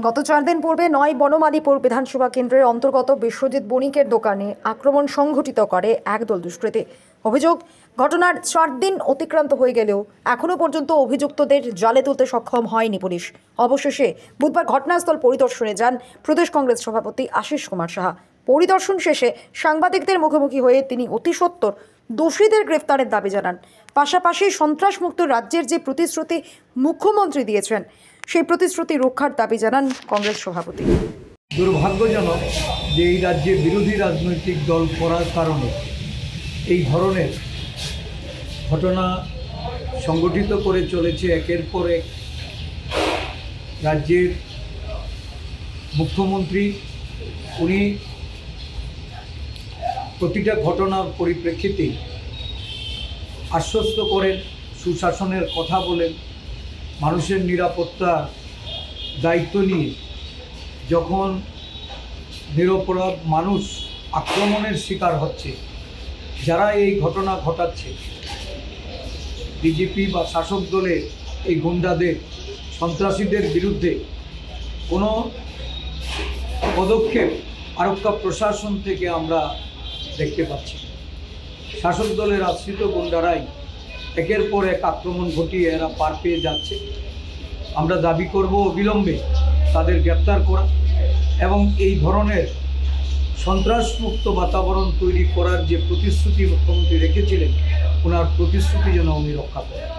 গত 4 দিন পূর্বে নয় বনমালীপুর বিধানসভা কেন্দ্রের অন্তর্গত বিশ্বজিৎ বণিকের দোকানে আক্রমণ সংঘটিত করে একদল দুষ্কৃতী। অভিযোগ, ঘটনার 4 দিন অতিক্রান্ত হয়ে গেলেও এখনো পর্যন্ত অভিযুক্তদের জালে তুলতে সক্ষম হয়নি পুলিশ। অবশেষে বুধবার ঘটনাস্থল পরিদর্শনে যান প্রদেশ কংগ্রেস সভাপতি আশিস কুমার সাহা। পরিদর্শন শেষে সাংবাদিকদের মুখোমুখি হয়ে তিনি অতি সত্বর দোষীদের গ্রেফতারের দাবি জানান। পাশাপাশি সন্ত্রাসমুক্ত রাজ্যের যে প্রতিশ্রুতি মুখ্যমন্ত্রী দিয়েছেন সেই প্রতিশ্রুতি রক্ষার দাবি জানান কংগ্রেস সভাপতি। দুর্ভাগ্যজনক যে এই রাজ্যে বিরোধী রাজনৈতিক দল করার কারণে এই ধরনের ঘটনা সংগঠিত করে চলেছে একের পর এক। রাজ্যের মুখ্যমন্ত্রী উনি প্রতিটা ঘটনার পরিপ্রেক্ষিতে আশ্বস্ত করেন, সুশাসনের কথা বলেন, মানুষের নিরাপত্তার দায়িত্ব নিয়ে যখন নিরপরাধ মানুষ আক্রমণের শিকার হচ্ছে, যারা এই ঘটনা ঘটাচ্ছে, বিজেপি বা শাসক দলের এই গুন্ডাদের, সন্ত্রাসীদের বিরুদ্ধে কোনো পদক্ষেপ আরক্ষা প্রশাসন থেকে আমরা দেখতে পাচ্ছি। শাসক দলের আশ্রিত গুন্ডারাই একের পর এক আক্রমণ ঘটিয়ে এরা পার পেয়ে যাচ্ছে। আমরা দাবি করব অবিলম্বে তাদের গ্রেপ্তার করা এবং এই ধরনের সন্ত্রাসমুক্ত বাতাবরণ তৈরি করার যে প্রতিশ্রুতি মুখ্যমন্ত্রী রেখেছিলেন, ওনার প্রতিশ্রুতি যেন উনি রক্ষা করেন।